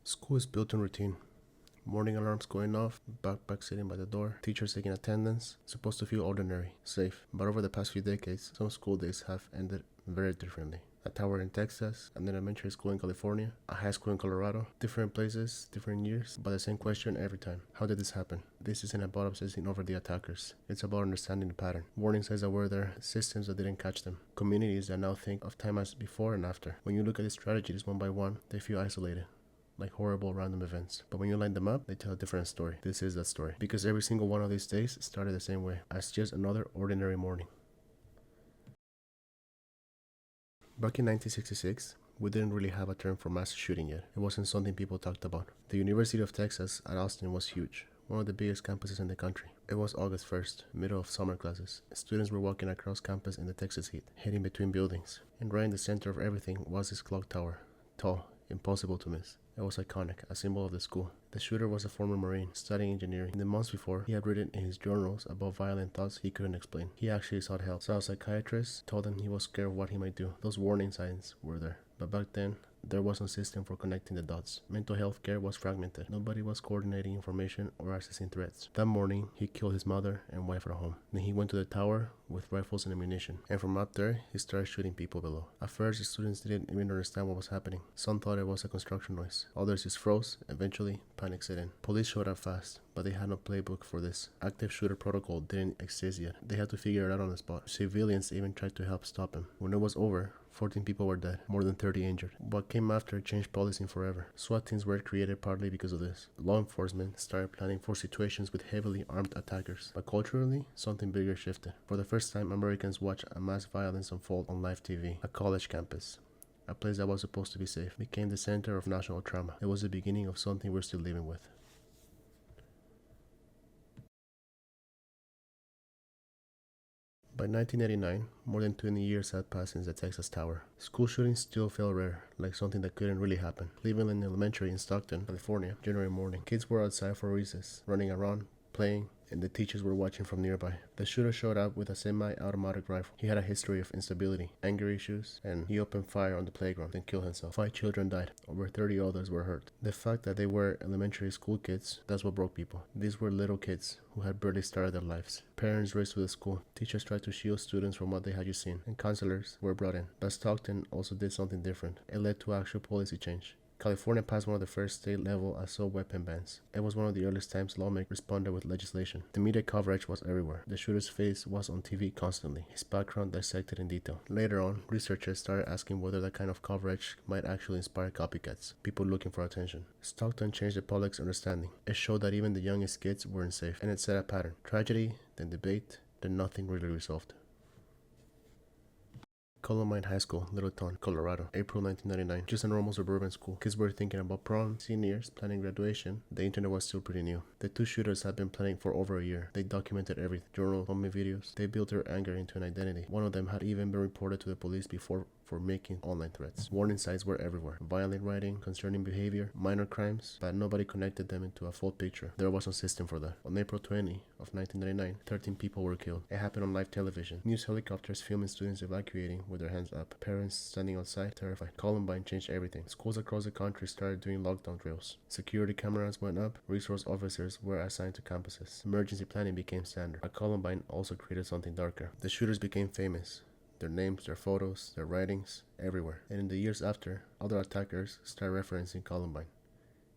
School is built in routine. Morning alarms going off, backpack sitting by the door, teachers taking attendance, supposed to feel ordinary, safe. But over the past few decades, some school days have ended very differently. A tower in Texas, an elementary school in California, a high school in Colorado, different places, different years, but the same question every time. How did this happen? This isn't about obsessing over the attackers. It's about understanding the pattern. Warning signs that were there, systems that didn't catch them, communities that now think of time as before and after. When you look at these strategies one by one, they feel isolated, like horrible random events. But when you line them up, they tell a different story. This is that story. Because every single one of these days started the same way, as just another ordinary morning. Back in 1966, we didn't really have a term for mass shooting yet. It wasn't something people talked about. The University of Texas at Austin was huge, one of the biggest campuses in the country. It was August 1st, middle of summer classes. Students were walking across campus in the Texas heat, heading between buildings. And right in the center of everything was this clock tower, tall, impossible to miss. It was iconic, a symbol of the school. The shooter was a former Marine, studying engineering. In the months before, he had written in his journals about violent thoughts he couldn't explain. He actually sought help. Saw a psychiatrist, told him he was scared of what he might do. Those warning signs were there. But back then, there was no system for connecting the dots. Mental health care was fragmented. Nobody was coordinating information or assessing threats. That morning, he killed his mother and wife at home. Then he went to the tower with rifles and ammunition. And from up there, he started shooting people below. At first, the students didn't even understand what was happening. Some thought it was a construction noise. Others just froze. Eventually, panic set in. Police showed up fast, but they had no playbook for this. Active shooter protocol didn't exist yet. They had to figure it out on the spot. Civilians even tried to help stop him. When it was over, 14 people were dead, more than 30 injured. What came after changed policing forever. SWAT teams were created partly because of this. Law enforcement started planning for situations with heavily armed attackers. But culturally, something bigger shifted. For the first time, Americans watched a mass violence unfold on live TV. A college campus, a place that was supposed to be safe, became the center of national trauma. It was the beginning of something we're still living with. By 1989, more than 20 years had passed since the Texas Tower. School shootings still felt rare, like something that couldn't really happen. Cleveland Elementary in Stockton, California, January morning. Kids were outside for recess, running around, playing, and the teachers were watching from nearby. The shooter showed up with a semi-automatic rifle. He had a history of instability, anger issues, and he opened fire on the playground and killed himself. 5 children died. Over 30 others were hurt. The fact that they were elementary school kids, that's what broke people. These were little kids who had barely started their lives. Parents raced to the school. Teachers tried to shield students from what they had just seen, and counselors were brought in. But Stockton also did something different. It led to actual policy change. California passed one of the first state-level assault weapon bans. It was one of the earliest times lawmakers responded with legislation. The media coverage was everywhere. The shooter's face was on TV constantly, his background dissected in detail. Later on, researchers started asking whether that kind of coverage might actually inspire copycats, people looking for attention. Stockton changed the public's understanding. It showed that even the youngest kids weren't safe, and it set a pattern. Tragedy, then debate, then nothing really resolved. Columbine High School, Littleton, Colorado, April 1999. Just a normal suburban school. Kids were thinking about prom, seniors, planning graduation. The internet was still pretty new. The 2 shooters had been planning for over a year. They documented everything, journal, home videos. They built their anger into an identity. One of them had even been reported to the police before for making online threats. Warning signs were everywhere. Violent writing, concerning behavior, minor crimes, but nobody connected them into a full picture. There was no system for that. On April 20 of 1999, 13 people were killed. It happened on live television. News helicopters filming students evacuating with their hands up. Parents standing outside, terrified. Columbine changed everything. Schools across the country started doing lockdown drills. Security cameras went up. Resource officers were assigned to campuses. Emergency planning became standard. But Columbine also created something darker. The shooters became famous. Their names, their photos, their writings, everywhere. And in the years after, other attackers started referencing Columbine.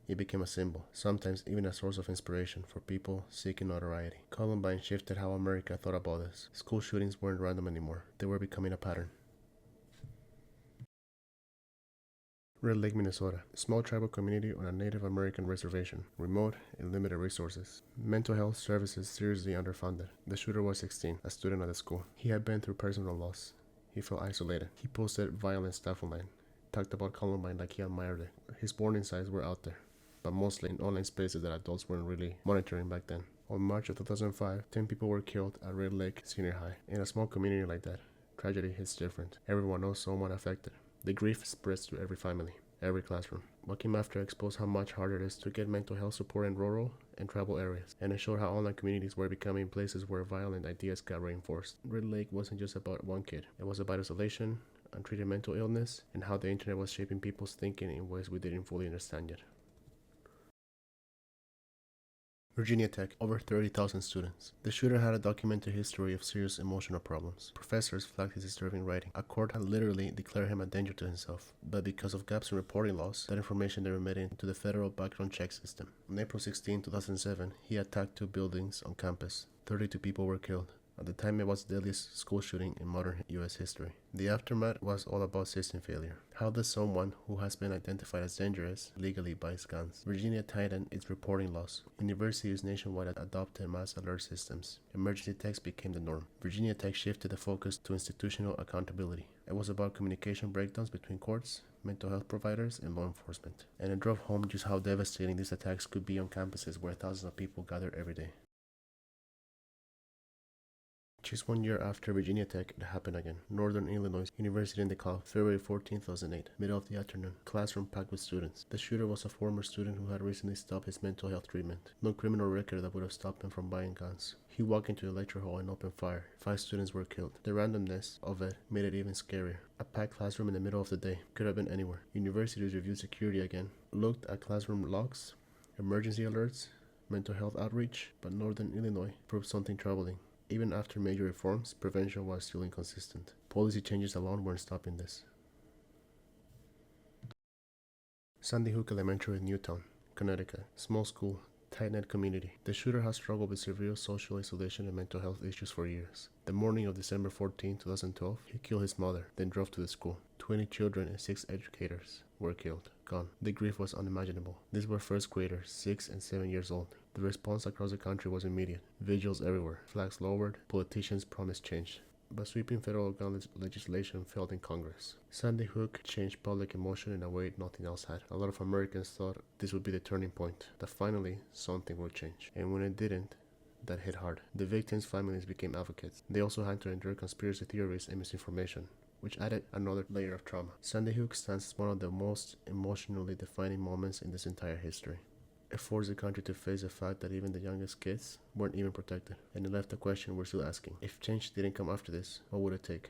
It became a symbol, sometimes even a source of inspiration for people seeking notoriety. Columbine shifted how America thought about this. School shootings weren't random anymore. They were becoming a pattern. Red Lake, Minnesota, a small tribal community on a Native American reservation, remote and limited resources. Mental health services seriously underfunded. The shooter was 16, a student at the school. He had been through personal loss. He felt isolated. He posted violent stuff online, talked about Columbine like he admired it. His warning signs were out there, but mostly in online spaces that adults weren't really monitoring back then. On March of 2005, 10 people were killed at Red Lake Senior High. In a small community like that, tragedy hits different. Everyone knows someone affected. The grief spreads to every family, every classroom. What came after exposed how much harder it is to get mental health support in rural and tribal areas, and it showed how online communities were becoming places where violent ideas got reinforced. Red Lake wasn't just about one kid. It was about isolation, untreated mental illness, and how the internet was shaping people's thinking in ways we didn't fully understand yet. Virginia Tech, over 30,000 students. The shooter had a documented history of serious emotional problems. Professors flagged his disturbing writing. A court had literally declared him a danger to himself, but because of gaps in reporting laws, that information never made it into the federal background check system. On April 16, 2007, he attacked 2 buildings on campus. 32 people were killed. At the time, it was the deadliest school shooting in modern U.S. history. The aftermath was all about system failure. How does someone who has been identified as dangerous legally buy guns? Virginia tightened its reporting laws. Universities nationwide adopted mass alert systems. Emergency text became the norm. Virginia Tech shifted the focus to institutional accountability. It was about communication breakdowns between courts, mental health providers, and law enforcement. And it drove home just how devastating these attacks could be on campuses where thousands of people gathered every day. Just 1 year after Virginia Tech, it happened again. Northern Illinois University in DeKalb, February 14, 2008, middle of the afternoon, classroom packed with students. The shooter was a former student who had recently stopped his mental health treatment. No criminal record that would have stopped him from buying guns. He walked into the lecture hall and opened fire. 5 students were killed. The randomness of it made it even scarier. A packed classroom in the middle of the day. Could have been anywhere. Universities reviewed security again, looked at classroom logs, emergency alerts, mental health outreach, but Northern Illinois proved something troubling. Even after major reforms, prevention was still inconsistent. Policy changes alone weren't stopping this. Sandy Hook Elementary in Newtown, Connecticut. Small school, tight-knit community. The shooter has struggled with severe social isolation and mental health issues for years. The morning of December 14, 2012, he killed his mother, then drove to the school. 20 children and 6 educators were killed, gone. The grief was unimaginable. These were first graders, 6 and 7 years old. The response across the country was immediate. Vigils everywhere, flags lowered, politicians promised change. But sweeping federal gun legislation failed in Congress. Sandy Hook changed public emotion in a way nothing else had. A lot of Americans thought this would be the turning point, that finally something would change. And when it didn't, that hit hard. The victims' families became advocates. They also had to endure conspiracy theories and misinformation, which added another layer of trauma. Sandy Hook stands as one of the most emotionally defining moments in this entire history. It forced the country to face the fact that even the youngest kids weren't even protected, and it left a question we're still asking. If change didn't come after this, what would it take?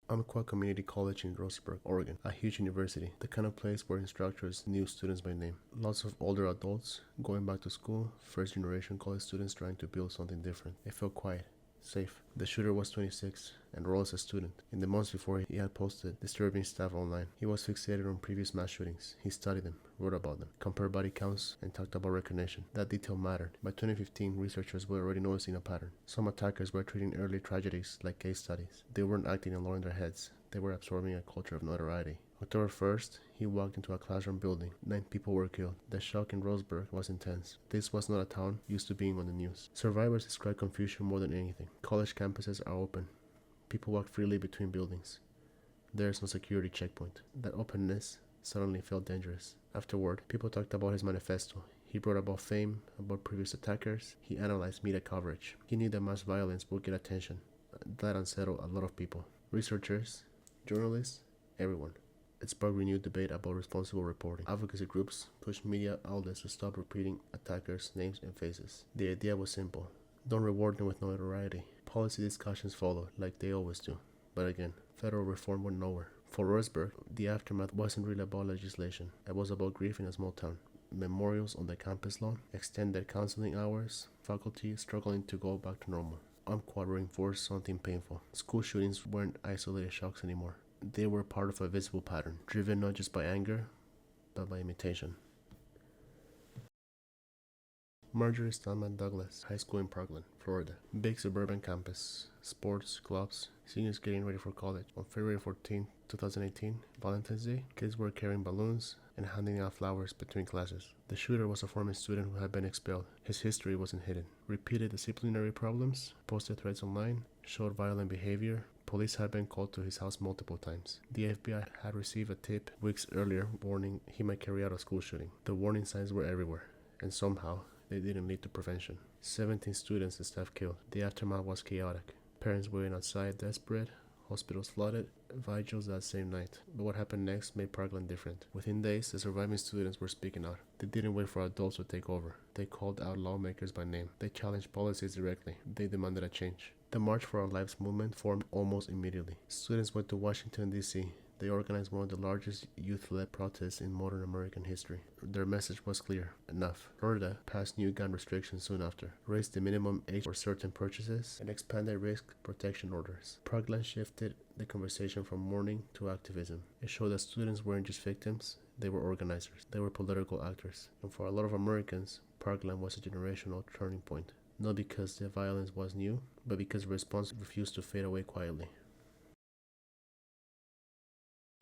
Umpqua Community College in Roseburg, Oregon, a huge university, the kind of place where instructors knew students by name. Lots of older adults going back to school, first generation college students trying to build something different. It felt quiet, safe. The shooter was 26, enrolled as a student. In the months before, he had posted disturbing stuff online. He was fixated on previous mass shootings. He studied them, wrote about them, compared body counts, and talked about recognition. That detail mattered. By 2015, researchers were already noticing a pattern. Some attackers were treating early tragedies like case studies. They weren't acting alone in their heads. They were absorbing a culture of notoriety. October 1st, he walked into a classroom building. 9 people were killed. The shock in Roseburg was intense. This was not a town used to being on the news. Survivors described confusion more than anything. College campuses are open. People walk freely between buildings. There is no security checkpoint. That openness suddenly felt dangerous. Afterward, people talked about his manifesto. He wrote about fame, about previous attackers. He analyzed media coverage. He knew that mass violence would get attention. That unsettled a lot of people. Researchers, journalists, everyone. It sparked renewed debate about responsible reporting. Advocacy groups pushed media outlets to stop repeating attackers' names and faces. The idea was simple. Don't reward them with notoriety. Policy discussions followed, like they always do. But again, federal reform went nowhere. For Roseburg, the aftermath wasn't really about legislation. It was about grief in a small town. Memorials on the campus lawn, extended counseling hours, faculty struggling to go back to normal. Umpqua reinforced something painful. School shootings weren't isolated shocks anymore. They were part of a visible pattern, driven not just by anger, but by imitation. Marjorie Stoneman Douglas High School in Parkland, Florida. Big suburban campus, sports, clubs, seniors getting ready for college. On February 14, 2018, Valentine's Day, kids were carrying balloons and handing out flowers between classes. The shooter was a former student who had been expelled. His history wasn't hidden. Repeated disciplinary problems, posted threats online, showed violent behavior. Police had been called to his house multiple times. The FBI had received a tip weeks earlier warning he might carry out a school shooting. The warning signs were everywhere, and somehow they didn't lead to prevention. 17 students and staff killed. The aftermath was chaotic. Parents waiting outside desperate, hospitals flooded, vigils that same night. But what happened next made Parkland different. Within days, the surviving students were speaking out. They didn't wait for adults to take over. They called out lawmakers by name. They challenged policies directly. They demanded a change. The March for Our Lives movement formed almost immediately. Students went to Washington, D.C. They organized one of the largest youth-led protests in modern American history. Their message was clear enough. Florida passed new gun restrictions soon after, raised the minimum age for certain purchases, and expanded risk protection orders. Parkland shifted the conversation from mourning to activism. It showed that students weren't just victims, they were organizers. They were political actors. And for a lot of Americans, Parkland was a generational turning point. Not because the violence was new, but because the response refused to fade away quietly.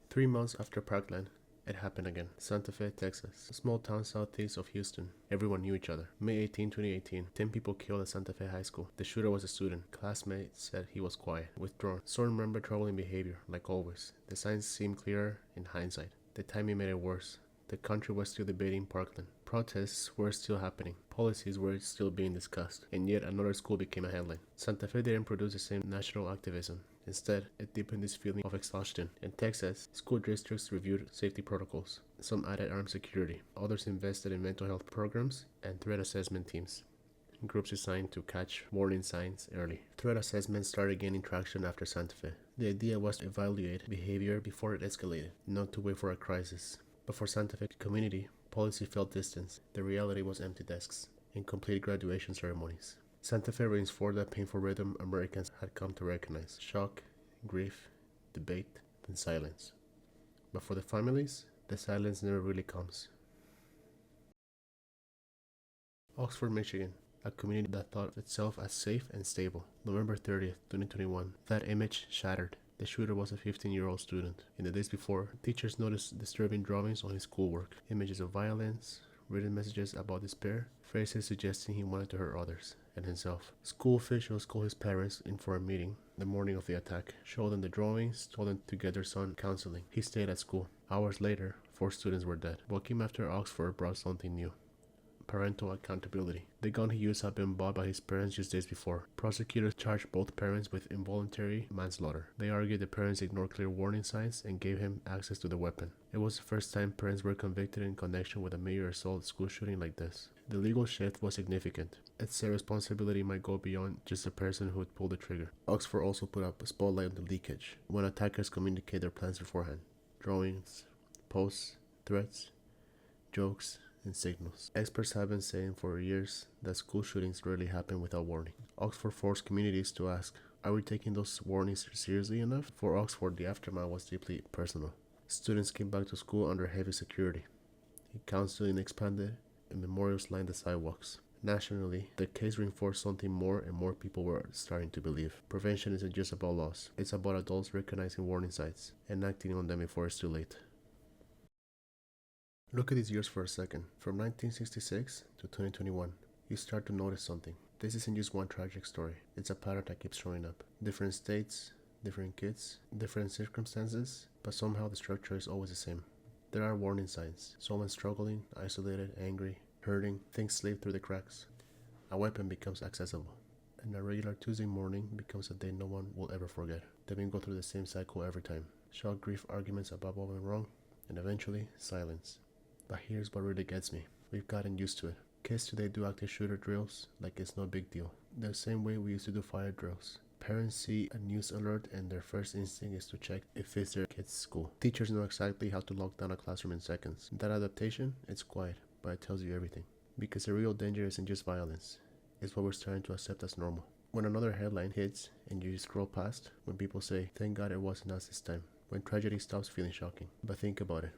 3 months after Parkland, it happened again. Santa Fe, Texas, a small town southeast of Houston. Everyone knew each other. May 18, 2018, 10 people killed at Santa Fe High School. The shooter was a student. Classmates said he was quiet, withdrawn. Some remember troubling behavior, like always. The signs seemed clearer in hindsight. The timing made it worse. The country was still debating Parkland. Protests were still happening. Policies were still being discussed. And yet another school became a headline. Santa Fe didn't produce the same national activism. Instead, it deepened this feeling of exhaustion. In Texas, school districts reviewed safety protocols. Some added armed security. Others invested in mental health programs and threat assessment teams. Groups designed to catch warning signs early. Threat assessment started gaining traction after Santa Fe. The idea was to evaluate behavior before it escalated, not to wait for a crisis. But for Santa Fe community, policy felt distant. The reality was empty desks, incomplete graduation ceremonies. Santa Fe reinforced that painful rhythm Americans had come to recognize. Shock, grief, debate, then silence. But for the families, the silence never really comes. Oxford, Michigan, a community that thought of itself as safe and stable. November 30th, 2021. That image shattered. The shooter was a 15-year-old student. In the days before, teachers noticed disturbing drawings on his schoolwork. Images of violence, written messages about despair, phrases suggesting he wanted to hurt others and himself. School officials called his parents in for a meeting the morning of the attack, showed them the drawings, told them to get their son counseling. He stayed at school. Hours later, 4 students were dead. What came after Oxford brought something new. Parental accountability. The gun he used had been bought by his parents just days before. Prosecutors charged both parents with involuntary manslaughter. They argued the parents ignored clear warning signs and gave him access to the weapon. It was the first time parents were convicted in connection with a major assault school shooting like this. The legal shift was significant. It said responsibility might go beyond just the person who would pull the trigger. Oxford also put up a spotlight on the leakage, when attackers communicate their plans beforehand. Drawings, posts, threats, jokes, and signals. Experts have been saying for years that school shootings rarely happen without warning. Oxford forced communities to ask, are we taking those warnings seriously enough? For Oxford, the aftermath was deeply personal. Students came back to school under heavy security. Counseling expanded, and memorials lined the sidewalks. Nationally, the case reinforced something more and more people were starting to believe. Prevention isn't just about laws. It's about adults recognizing warning signs and acting on them before it's too late. Look at these years for a second. From 1966 to 2021, you start to notice something. This isn't just one tragic story. It's a pattern that keeps showing up. Different states, different kids, different circumstances, but somehow the structure is always the same. There are warning signs. Someone struggling, isolated, angry, hurting, things slip through the cracks. A weapon becomes accessible. And a regular Tuesday morning becomes a day no one will ever forget. Then we go through the same cycle every time. Shock, grief, arguments about what went wrong, and eventually, silence. But here's what really gets me. We've gotten used to it. Kids today do active shooter drills like it's no big deal. The same way we used to do fire drills. Parents see a news alert and their first instinct is to check if it's their kid's school. Teachers know exactly how to lock down a classroom in seconds. That adaptation, it's quiet, but it tells you everything. Because the real danger isn't just violence. It's what we're starting to accept as normal. When another headline hits and you scroll past, when people say, thank God it wasn't us this time. When tragedy stops feeling shocking. But think about it.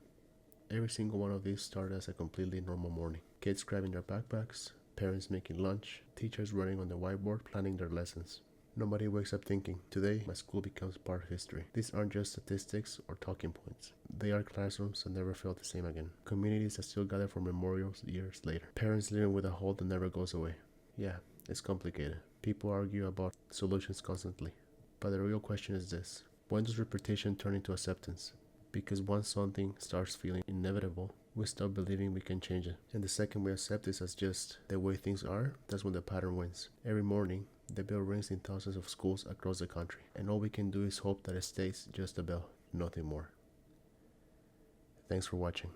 Every single one of these started as a completely normal morning. Kids grabbing their backpacks, parents making lunch, teachers running on the whiteboard planning their lessons. Nobody wakes up thinking, today my school becomes part of history. These aren't just statistics or talking points. They are classrooms that never felt the same again. Communities that still gather for memorials years later. Parents living with a hold that never goes away. Yeah, it's complicated. People argue about solutions constantly. But the real question is this. When does repetition turn into acceptance? Because once something starts feeling inevitable, we stop believing we can change it. And the second we accept this as just the way things are, that's when the pattern wins. Every morning, the bell rings in thousands of schools across the country. And all we can do is hope that it stays just a bell, nothing more. Thanks for watching.